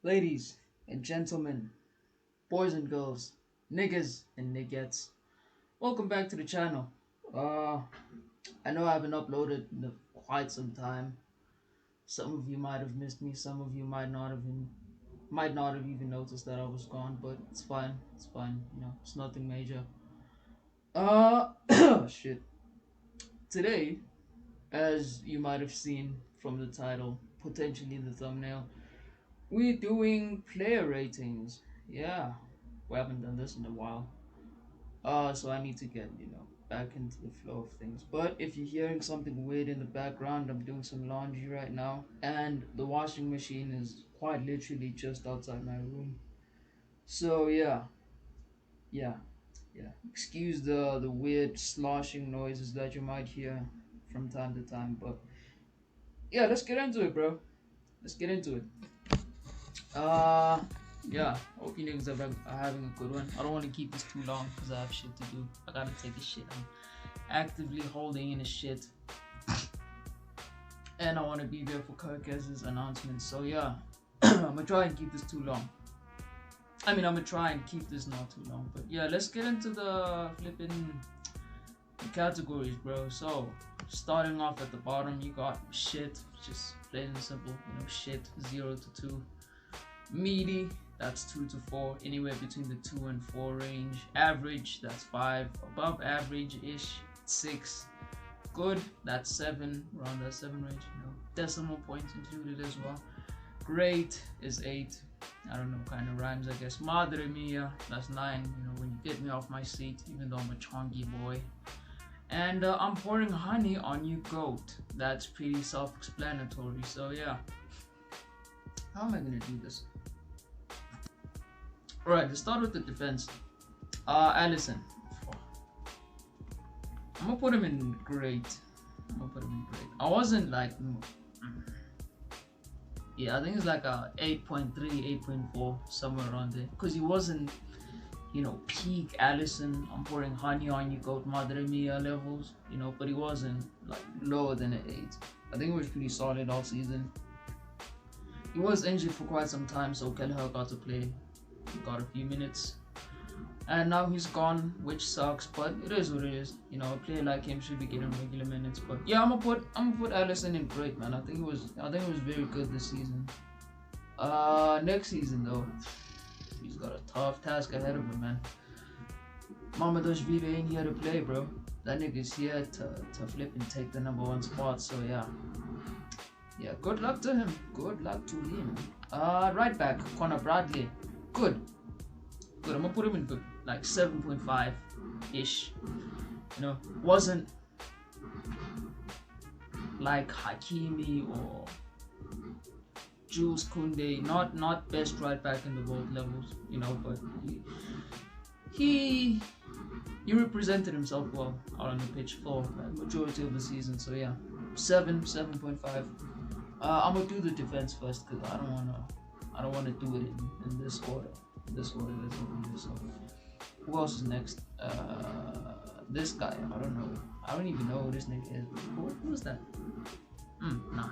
Ladies and gentlemen, boys and girls, niggas and niggettes, welcome back to the channel. Uh, I know I haven't uploaded in quite some time. Some of you might have missed me. Some of you might not have even noticed that I was gone. But it's fine. It's fine. It's nothing major. Shit. Today, as you might have seen from the title, potentially the thumbnail, we're doing player ratings. Yeah, we haven't done this in a while. So I need to get, back into the flow of things. But if you're hearing something weird in the background, I'm doing some laundry right now, and the washing machine is quite literally just outside my room. So yeah, yeah. Excuse the weird sloshing noises that you might hear from time to time, but yeah, let's get into it, bro. Let's get into it. Uh, yeah. Hope you niggas are having a good one. I don't want to keep this too long because I have shit to do. I gotta take a shit. I'm actively holding in a shit, and I want to be there for Kirk's announcement. So yeah, I'm gonna try and keep this too long. I'm gonna try and keep this not too long. But yeah, let's get into the flipping categories, bro. So starting off at the bottom, you got shit, just plain and simple. Shit 0 to 2. Meaty, that's 2 to 4, anywhere between the 2 and 4 range. Average, that's 5. Above average-ish, 6. Good, that's 7, around that 7 range. Decimal points included as well. Great is 8. I don't know, kind of rhymes, I guess. Madre mia, that's 9. When you get me off my seat, even though I'm a chonky boy. And I'm pouring honey on you, goat. That's pretty self-explanatory. So yeah, how am I gonna do this? Alright, let's start with the defense. Allison. I'm gonna put him in great. I wasn't like, yeah, I think it's like a 8.3, 8.4, somewhere around there. Because he wasn't, peak Allison, I'm pouring honey on you, goat, madre mia levels, but he wasn't like lower than an 8. I think it was pretty solid all season. He was injured for quite some time, so Kelleher got to play. He got a few minutes, and now he's gone, which sucks, but it is what it is. A player like him should be getting regular minutes. But yeah, I'm gonna put Allison in great, man. I think it was very good this season. Next season though, he's got a tough task ahead of him, man. Mamadashvili ain't here to play, bro. That nigga's here to flip and take the #1 spot. So yeah, good luck to him. Good luck to him. Right back, Connor Bradley. Good. I'm gonna put him in good, like 7.5 ish. Wasn't like Hakimi or Jules Koundé, not best right back in the world levels, but he represented himself well out on the pitch for the majority of the season. So yeah, 7.5. I'm gonna do the defense first because I don't wanna do it in this order. That's what it is. So who else is next? This guy. I don't know. I don't even know who this nigga is. Who is that? Nah.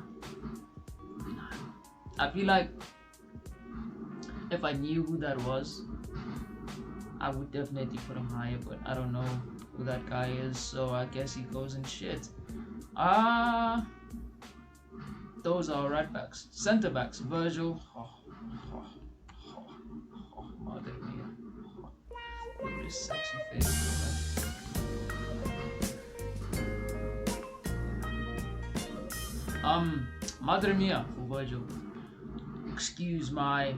I feel like if I knew who that was, I would definitely put him higher, but I don't know who that guy is, so I guess he goes in shit. Those are right backs. Center backs, Virgil. Mother mia. Look at his sexy face. Madre mia for Virgil. Excuse my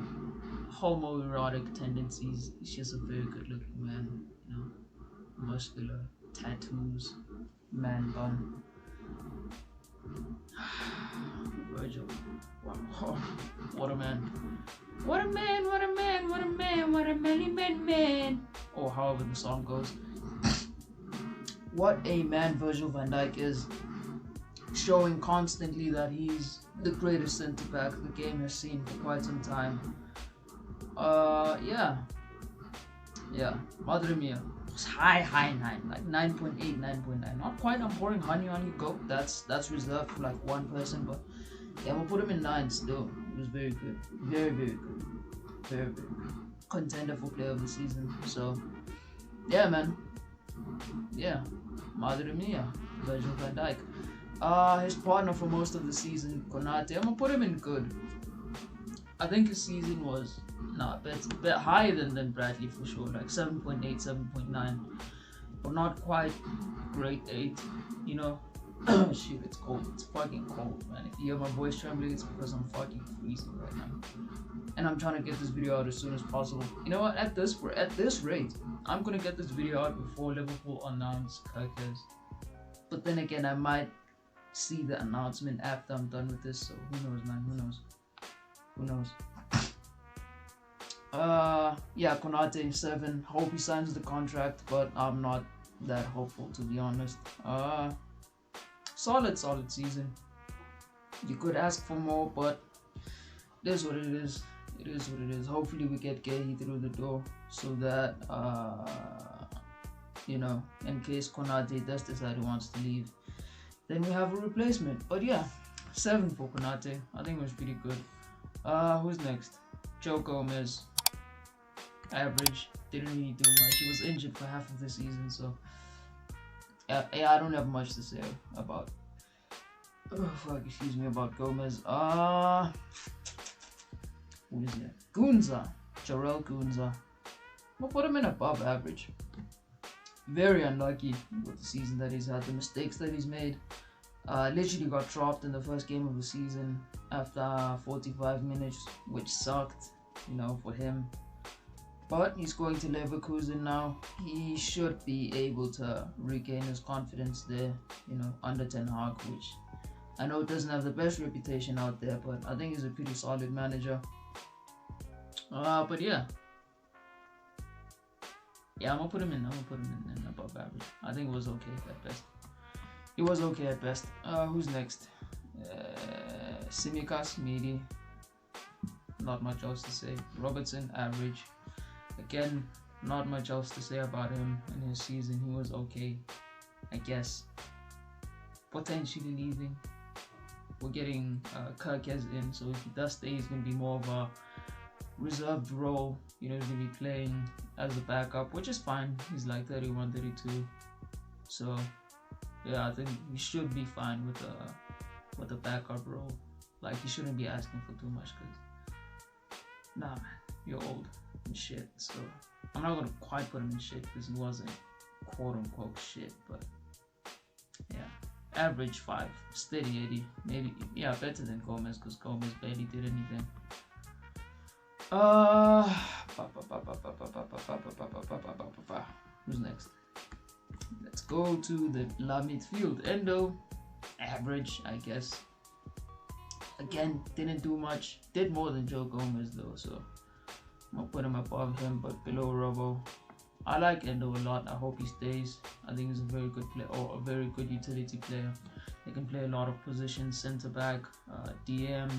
homoerotic tendencies. He's just a very good looking man, muscular, tattoos, man bun. Virgil. Wow. Oh, what a man. What a man, what a man, what a man, what a man. Or however the song goes. What a man Virgil van Dijk is. Showing constantly that he's the greatest centre back the game has seen for quite some time. Yeah. Madre mia. It's high 9, like 9.8, 9.9. Not quite. I'm pouring honey on you, goat. That's reserved for like one person, but yeah, we'll put him in 9 still. was very good. Very, very good. Very, very good. Contender for player of the season. So, yeah, man. Yeah. Madre mia. Virgil van Dijk. His partner for most of the season, Konate. I'm gonna put him in good. I think his season was a bit higher than Bradley for sure, like 7.8, 7.9, but not quite great 8. You know, shit, it's cold. It's fucking cold, man. If you hear my voice trembling, it's because I'm fucking freezing right now, and I'm trying to get this video out as soon as possible. You know what? At this rate, I'm gonna get this video out before Liverpool announce Kirkers. But then again, I might see the announcement after I'm done with this. So who knows, man? Who knows? Who knows? Yeah, Konate 7. Hope he signs the contract, but I'm not that hopeful, to be honest. Solid season. You could ask for more, but it is what it is. It is what it is. Hopefully we get Gehi through the door so that you know, in case Konate does decide he wants to leave, then we have a replacement. But yeah, 7 for Konate. I think it was pretty good. Who's next? Joe Gomez. Average. Didn't really do much. He was injured for half of the season, so yeah, I don't have much to say about. Excuse me, about Gomez. Who is it? Gunza. Jarell Gunza. We'll put him in above average. Very unlucky with the season that he's had, the mistakes that he's made. Literally got dropped in the first game of the season after 45 minutes, which sucked, you know, for him. But he's going to Leverkusen now. He should be able to regain his confidence there, you know, under Ten Hag, which I know doesn't have the best reputation out there, but I think he's a pretty solid manager. But yeah, I'm gonna put him in. In above average. I think it was okay at best. It was okay at best. Who's next? Tsimikas, Midi. Not much else to say. Robertson, average. Again, not much else to say about him in his season. He was okay, I guess. Potentially leaving. We're getting Kirkes in, so if he does stay, he's going to be more of a reserved role. You know, he's going to be playing as a backup, which is fine. He's like 31, 32. So, yeah, I think he should be fine with a backup role. Like, he shouldn't be asking for too much, because, nah, man, you're old and shit. So, I'm not going to quite put him in shit, because he wasn't quote-unquote shit, but, yeah. Average 5, steady 80, maybe, yeah, better than Gomez, because Gomez barely did anything. Who's next? Let's go to the La midfield. Endo, average, I guess. Again, didn't do much. Did more than Joe Gomez though, so I'm gonna put him above him, but below Robo. I like Endo a lot. I hope he stays. I think he's a very good player, or a very good utility player. He can play a lot of positions: centre back, DM,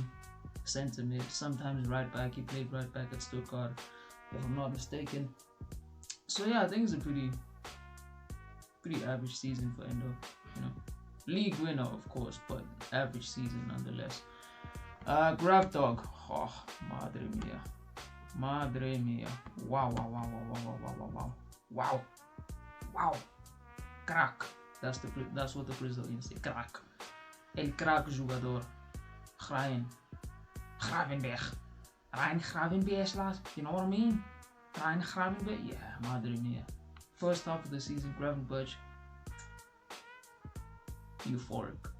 centre mid, sometimes right back. He played right back at Stuttgart, if I'm not mistaken. So yeah, I think it's a pretty average season for Endo. You know, league winner of course, but average season nonetheless. Grab dog. Oh, madre mia. Madre mia. Wow. Crack. That's what the Brazilians say. Crack. El crack jogador. Gravenberg. Ryan Gravenberg slash. You know what I mean? Ryan Gravenberg. Yeah, madre mia. First half of the season, Gravenberg. Euphoric.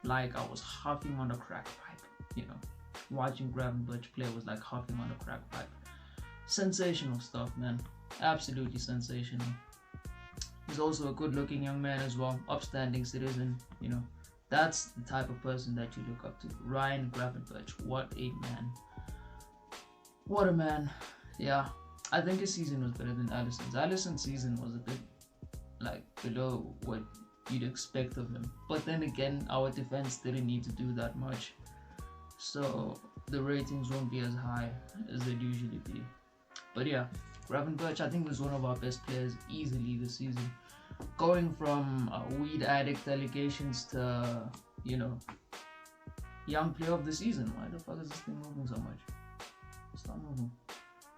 Like I was huffing on a crack pipe, you know. Watching Gravenberg play was like huffing on a crack pipe. Sensational stuff, man. Absolutely sensational. He's also a good-looking young man as well. Upstanding citizen, you know. That's the type of person that you look up to. Ryan Gravenberg. What a man. What a man. Yeah. I think his season was better than Alisson's. Alisson's season was a bit like below what you'd expect of him. But then again, our defense didn't need to do that much. So the ratings won't be as high as they'd usually be. But yeah, Gravenberch I think was one of our best players easily this season. Going from weed addict allegations to, you know, Young player of the season. Why the fuck is this thing moving so much? Stop moving.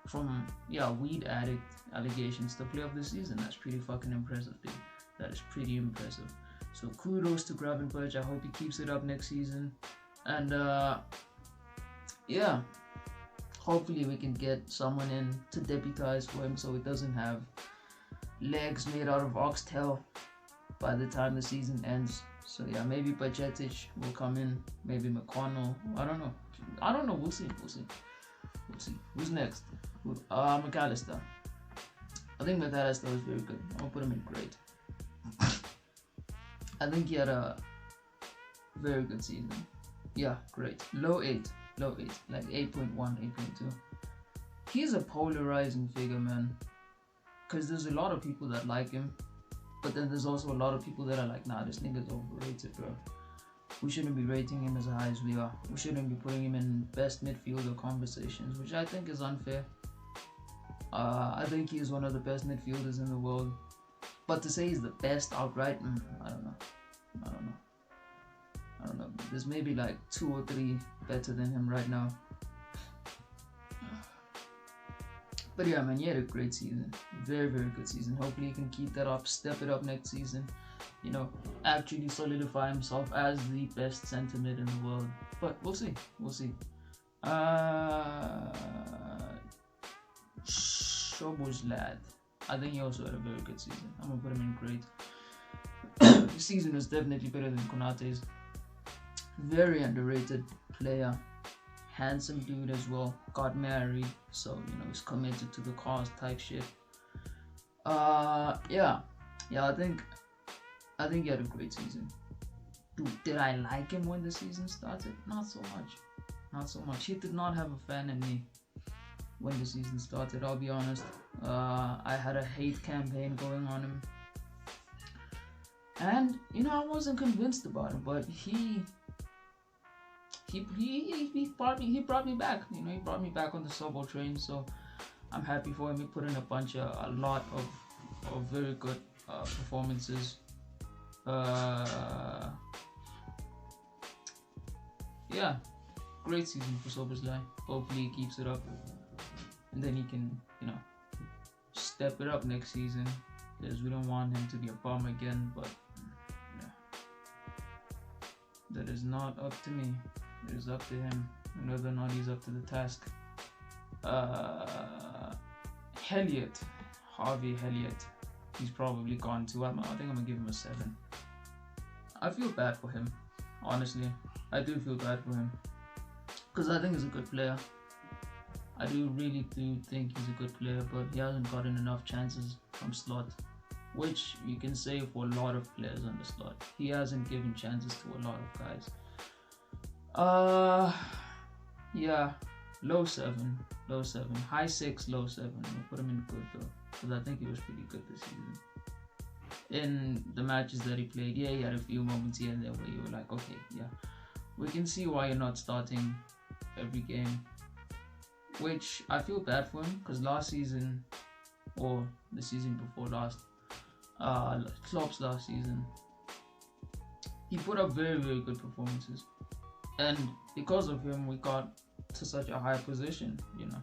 From weed addict allegations to player of the season. That's pretty fucking impressive, dude. That is pretty impressive. So kudos to Gravenberch. I hope he keeps it up next season. And hopefully we can get someone in to deputize for him so he doesn't have legs made out of oxtail by the time the season ends. So yeah, maybe Bajcetic will come in, maybe McConnell. I don't know. We'll see. Who's next? McAllister. I think McAllister was very good. I'll put him in great. I think he had a very good season. Yeah, great. Low 8, like 8.1, 8.2. He's a polarizing figure, man. Because there's a lot of people that like him, but then there's also a lot of people that are like, nah, this nigga's overrated, bro. We shouldn't be rating him as high as we are. We shouldn't be putting him in best midfielder conversations, which I think is unfair. I think he is one of the best midfielders in the world. But to say he's the best outright, I don't know. There's maybe like 2 or 3 better than him right now. But yeah, man, he had a great season. Very, very good season. Hopefully he can keep that up, step it up next season. You know, actually solidify himself as the best centre mid in the world. But we'll see. Szoboszlai. I think he also had a very good season. I'm gonna put him in great. The season was definitely better than Konate's. Very underrated player. Handsome dude as well. Got married, so you know he's committed to the cause type shit. I think he had a great season. Dude, did I like him when the season started? Not so much. He did not have a fan in me when the season started, I'll be honest. I had a hate campaign going on him. And, you know, I wasn't convinced about him, but he brought me back. You know, he brought me back on the Sobo train, so I'm happy for him. He put in a lot of very good performances. Great season for Szoboszlai. Hopefully he keeps it up, and then he can, you know, step it up next season, because we don't want him to be a bum again. But yeah, that is not up to me. It is up to him, and whether or not he's up to the task. Harvey Elliott, he's probably gone too. I think I'm gonna give him a 7. I feel bad for him, honestly. I do feel bad for him, because I think he's a good player. I really do think he's a good player, but he hasn't gotten enough chances from slot, which you can say for a lot of players on the slot. He hasn't given chances to a lot of guys. Low 7, high 6, low 7. We'll put him in good though, because I think he was pretty good this season. In the matches that he played, he had a few moments here and there where you were like, okay, yeah, we can see why you're not starting every game. Which I feel bad for him, because last season, or the season before last, Klopp's last season, he put up very, very good performances. And because of him, we got to such a high position, you know.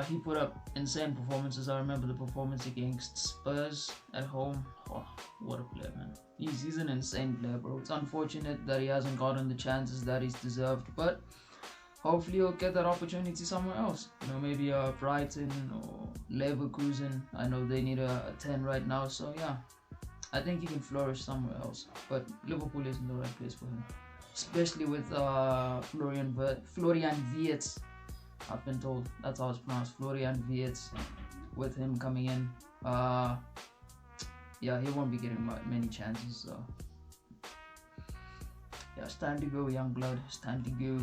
He put up insane performances. I remember the performance against Spurs at home. Oh, what a player, man. He's an insane player, bro. It's unfortunate that he hasn't gotten the chances that he's deserved, but hopefully he'll get that opportunity somewhere else. You know, maybe Brighton or Leverkusen. I know they need a 10 right now, so yeah, I think he can flourish somewhere else. But Liverpool isn't the right place for him, especially with Florian Wirtz. I've been told that's how it's pronounced, Florian Wirtz. With him coming in, he won't be getting many chances. So yeah, it's time to go, young blood. It's time to go.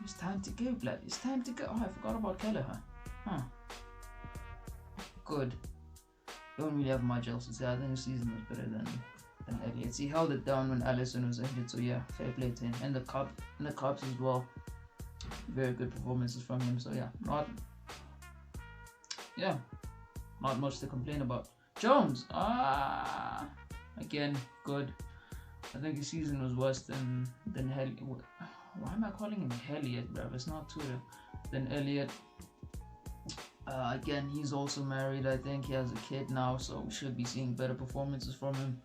It's time to go, blood. It's time to go. Oh, I forgot about Kelleher. Huh. Good. Don't really have much else to say. I think the season was better than Elliott. He held it down when Alisson was injured, so yeah, fair play to him. And the Cups as well. Very good performances from him. So yeah, not much to complain about. Jones, again, good. I think his season was worse than Heli. Why am I calling him Elliot, bruv? It's not Twitter. Then Elliot. Again, he's also married. I think he has a kid now, so we should be seeing better performances from him.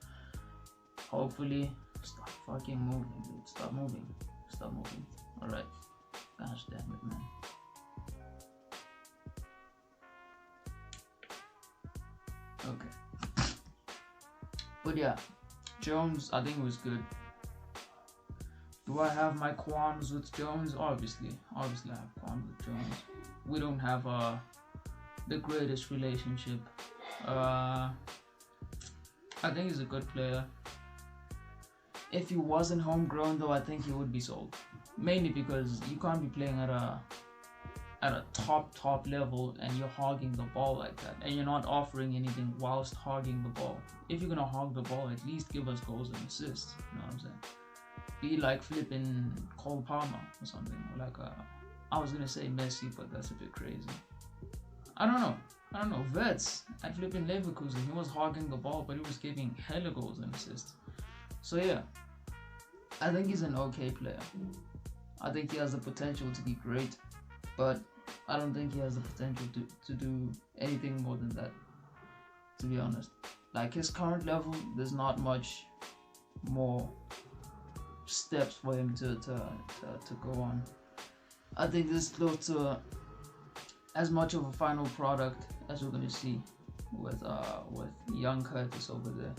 Hopefully. Stop fucking moving, dude. Stop moving. Stop moving. Alright. Gosh damn it, man. Okay. But yeah, Jones, I think it was good. Do I have my qualms with Jones? Obviously I have qualms with Jones. We don't have the greatest relationship. I think he's a good player. If he wasn't homegrown though, I think he would be sold. Mainly because you can't be playing at a top level and you're hogging the ball like that, and you're not offering anything whilst hogging the ball. If you're gonna hog the ball, at least give us goals and assists. You know what I'm saying? Be like flipping Cole Palmer or something, or like I was gonna say Messi, but that's a bit crazy. I don't know. Wirtz at flipping Leverkusen, he was hogging the ball, but he was giving hella goals and assists. So yeah, I think he's an okay player. I think he has the potential to be great, but I don't think he has the potential to do anything more than that, to be honest. Like his current level, there's not much more steps for him to go on. I think this is close to as much of a final product as we're gonna see with young Curtis over there.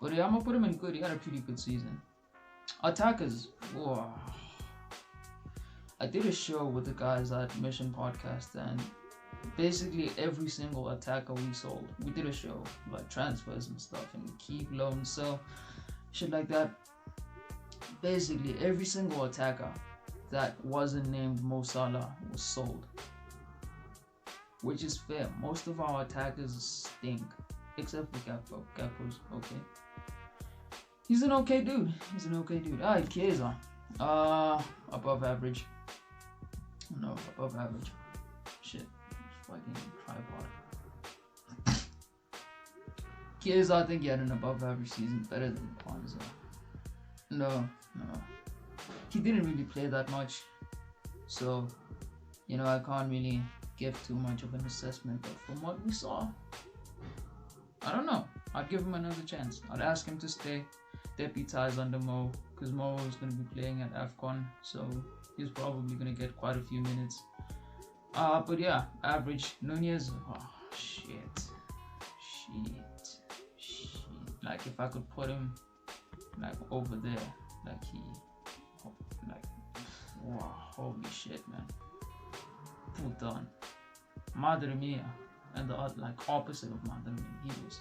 But yeah, I'm gonna put him in good. He had a pretty good season. Attackers, whoa. I did a show with the guys at Mission Podcast, and basically every single attacker we sold, we did a show like transfers and stuff, and keep, loan, sell, shit like that. Basically every single attacker that wasn't named Mo Salah was sold, which is fair. Most of our attackers stink, except for Gakpo. Gakpo's okay. He's an okay dude. Chiesa, above average. No, above average. Shit, fucking tripod. Chiesa, I think he had an above average season, better than Kwanzaa. No. He didn't really play that much, so I can't really give too much of an assessment. But from what we saw, I don't know. I'd give him another chance. I'd ask him to stay, deputize under Mo, because Mo is going to be playing at AFCON, so he's probably going to get quite a few minutes. But yeah, average. Nunez, oh shit. Like if I could put him like over there, wow, holy shit, man. Put on Madre Mia, and the opposite of Madre Mia. He was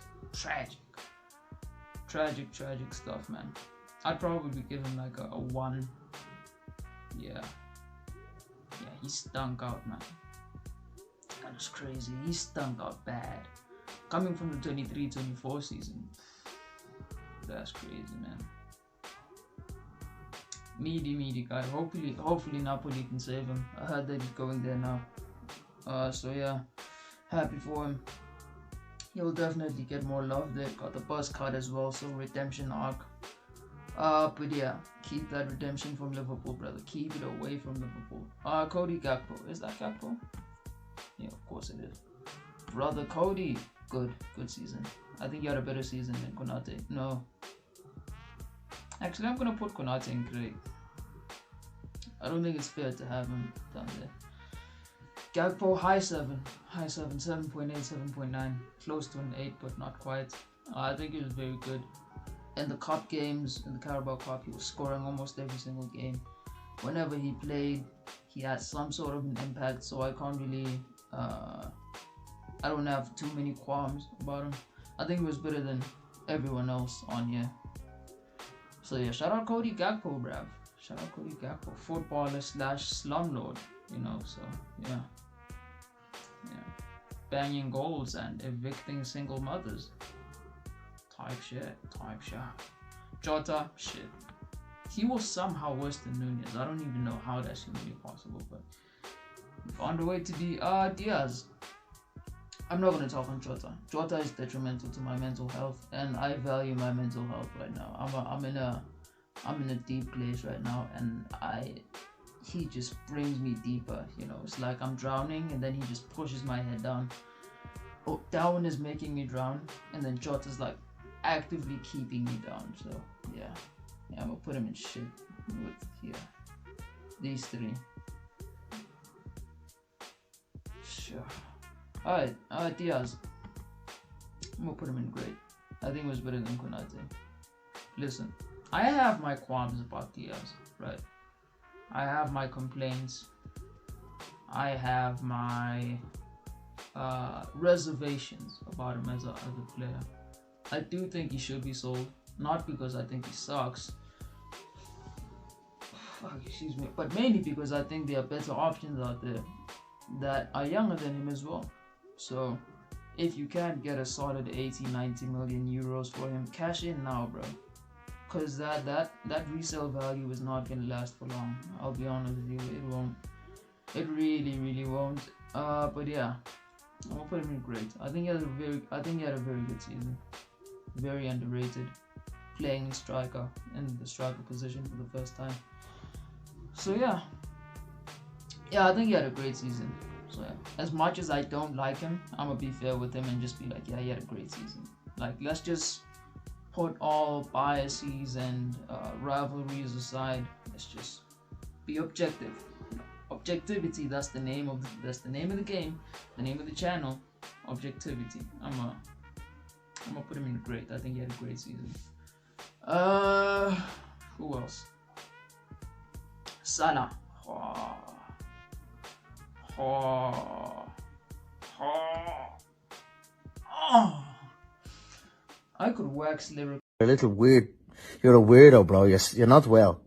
tragic stuff, man. I'd probably give him like a 1. Yeah, he stunk out, man. That was crazy. He stunk out bad. Coming from the 23-24 season, that's crazy, man. Meaty guy. Hopefully Napoli can save him. I heard that he's going there now. So yeah, happy for him. He'll definitely get more love there. Got the buzz card as well, so redemption arc. But yeah, keep that redemption from Liverpool, brother. Keep it away from Liverpool. Cody Gakpo. Is that Gakpo? Yeah, of course it is. Brother Cody, good season. I think he had a better season than Konate. No. Actually, I'm gonna put Konate in great. I don't think it's fair to have him down there. Gakpo, high 7, 7.8, 7.9, close to an 8, but not quite. I think he was very good. In the cup games, in the Carabao Cup, he was scoring almost every single game. Whenever he played, he had some sort of an impact, so I can't really, I don't have too many qualms about him. I think he was better than everyone else on here. So yeah, shout out Cody Gakpo, bruv. Shout out Cody Gakpo, footballer / slumlord, so yeah. Banging goals and evicting single mothers. Type shit. Jota, shit. He was somehow worse than Nunez. I don't even know how that's humanly possible, but found a way to be Diaz. I'm not gonna talk on Jota. Jota is detrimental to my mental health, and I value my mental health right now. I'm in a deep place right now, and he just brings me deeper. You know, it's like I'm drowning, and then he just pushes my head down. Oh, that one is making me drown, and then Jota's like actively keeping me down. So yeah, I'm gonna put him in shit with these three. Sure. Alright, Diaz. I'm gonna put him in great. I think it was better than Konate. Listen, I have my qualms about Diaz, right? I have my complaints. I have my reservations about him as a player. I do think he should be sold, not because I think he sucks. Excuse me, but mainly because I think there are better options out there that are younger than him as well. So if you can't get a solid 80-90 million euros for him, cash in now, bro, because that resale value is not gonna last for long. I'll be honest with you, it won't. It really won't. But yeah, I'll put him in great. I think he had a very good season. Very underrated, playing striker in the striker position for the first time. So yeah, I think he had a great season. So yeah, as much as I don't like him, I'm gonna be fair with him and just be like, yeah, he had a great season. Like, let's just put all biases and rivalries aside. Let's just be objective. Objectivity. That's the name of the game. The name of the channel. Objectivity. I'm gonna put him in great. I think he had a great season. Who else? Salah. I could wax lyrical. You're a little weird. You're a weirdo, bro. You're not well.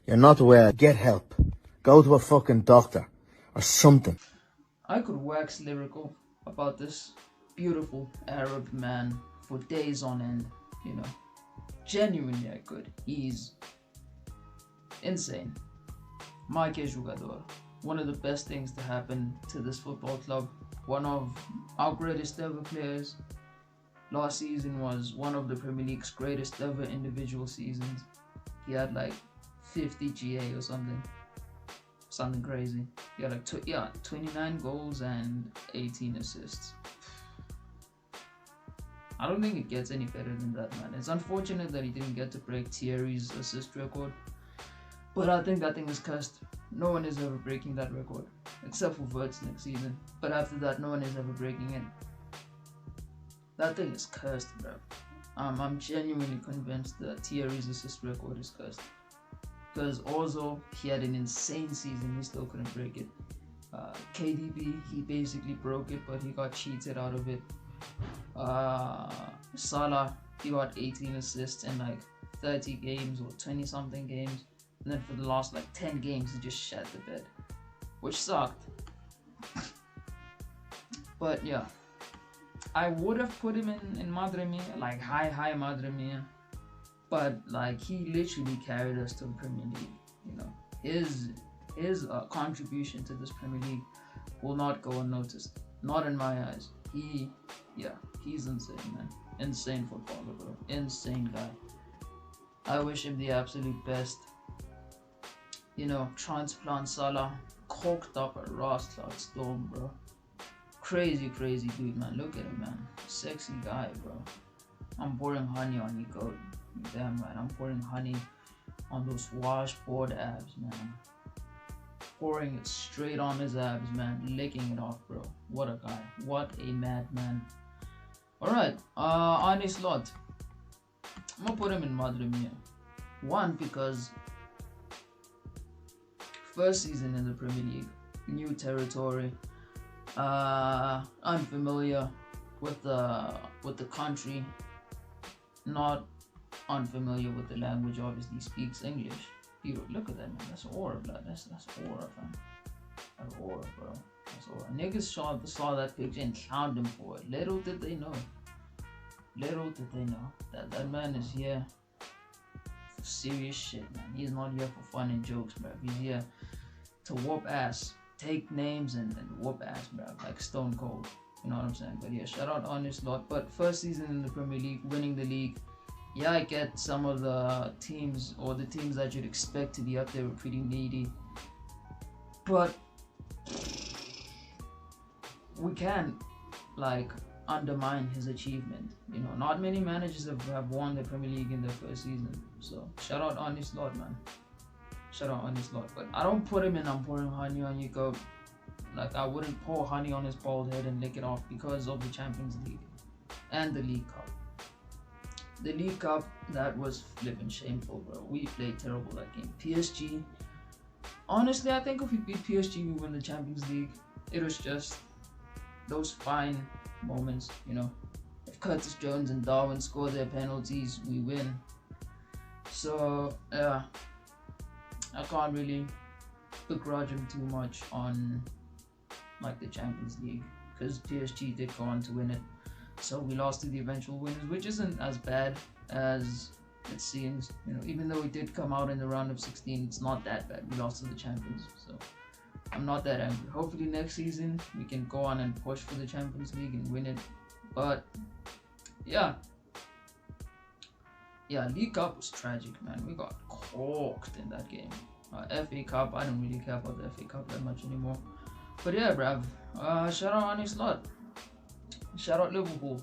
You're not well. Get help. Go to a fucking doctor or something. I could wax lyrical about this beautiful Arab man for days on end. You know, genuinely I could. He's insane. Mike Jugador. One of the best things to happen to this football club. One of our greatest ever players. Last season was one of the Premier League's greatest ever individual seasons. He had like 50 GA or something crazy. He had like 29 goals and 18 assists. I don't think it gets any better than that, man. It's unfortunate that he didn't get to break Thierry's assist record, but I think that thing is cursed. No one is ever breaking that record, except for Wirtz next season. But after that, no one is ever breaking it. That thing is cursed, bro. I'm genuinely convinced that Thierry's assist record is cursed. Because also, he had an insane season, he still couldn't break it. KDB, he basically broke it, but he got cheated out of it. Salah, he got 18 assists in like 30 games or 20 something games. And then for the last like 10 games, he just shat the bed, which sucked. But yeah, I would have put him in Madre Mia, like high Madre Mia. But like, he literally carried us to the Premier League. You know, his contribution to this Premier League will not go unnoticed. Not in my eyes. He's insane, man. Insane footballer, bro. Insane guy. I wish him the absolute best. You know, transplant Salah, coked up at Rostov Storm, bro. Crazy dude, man. Look at him, man. Sexy guy, bro. I'm pouring honey on you, goat. Damn right, I'm pouring honey on those washboard abs, man. Pouring it straight on his abs, man. Licking it off, bro. What a guy. What a madman. Alright, Arne Slot. I'm gonna put him in Madre Mia. One, because first season in the Premier League, new territory, unfamiliar with the country, not unfamiliar with the language. Obviously speaks English. Dude, look at that, man. That's aura, blood. That's aura, fam. That's aura, bro. That's aura. Niggas saw that picture and clowned him for it. Little did they know that that man is here for serious shit, man. He's not here for fun and jokes, bro. He's here to whoop ass, take names and whoop ass, bro. Like Stone Cold. You know what I'm saying? But yeah, shout out Honest Lot. But first season in the Premier League, winning the league. Yeah, I get some of the teams or the teams that you'd expect to be up there were pretty needy. But we can't like undermine his achievement. You know, not many managers have won the Premier League in their first season. So shout out Honest Lot, man. Shout out Honest Lot. But I don't put him in I'm pouring honey on you goat. Like I wouldn't pour honey on his bald head and lick it off because of the Champions League and the League Cup. The League Cup, that was flipping shameful, bro. We played terrible that game. PSG, honestly, I think if we beat PSG, we win the Champions League. It was just those fine moments, you know. If Curtis Jones and Darwin score their penalties, we win. So, yeah, I can't really begrudge him too much on like the Champions League because PSG did go on to win it. So we lost to the eventual winners, which isn't as bad as it seems. You know, even though we did come out in the round of 16, it's not that bad. We lost to the champions, so I'm not that angry. Hopefully next season we can go on and push for the Champions League and win it. But yeah, League Cup was tragic, man. We got corked in that game. FA Cup, I don't really care about the FA Cup that much anymore. But yeah, bruv. Shout out Honest Lot. Shout out Liverpool.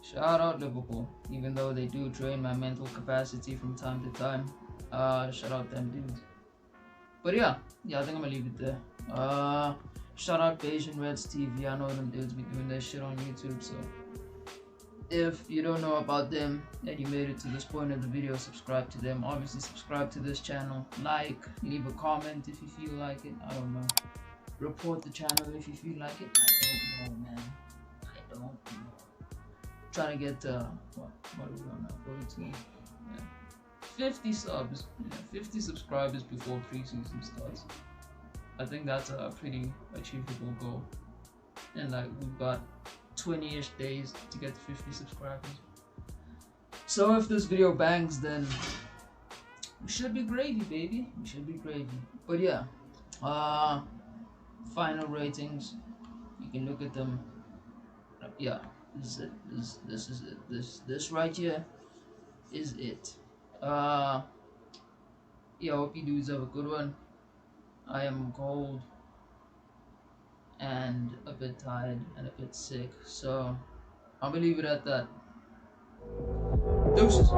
Shout out Liverpool. Even though they do drain my mental capacity from time to time. Shout out them dudes. But yeah, I think I'm gonna leave it there. Shout out Asian Reds TV. I know them dudes be doing their shit on YouTube, so if you don't know about them and you made it to this point of the video, subscribe to them. Obviously subscribe to this channel, like, leave a comment if you feel like it. I don't know. Report the channel if you feel like it. I don't know, man. I don't know. Trying to get what are we on now? 42. Yeah. 50 subs. Yeah, 50 subscribers before preseason starts. I think that's a pretty achievable goal. And like we've got 20-ish days to get to 50 subscribers. So if this video bangs, then we should be gravy, baby. We should be gravy. But yeah, final ratings, you can look at them. Yeah, this is it. This is it. This right here is it. Yeah, hope you dudes have a good one. I am cold and a bit tired and a bit sick, so I'm gonna leave it at that. Deuces.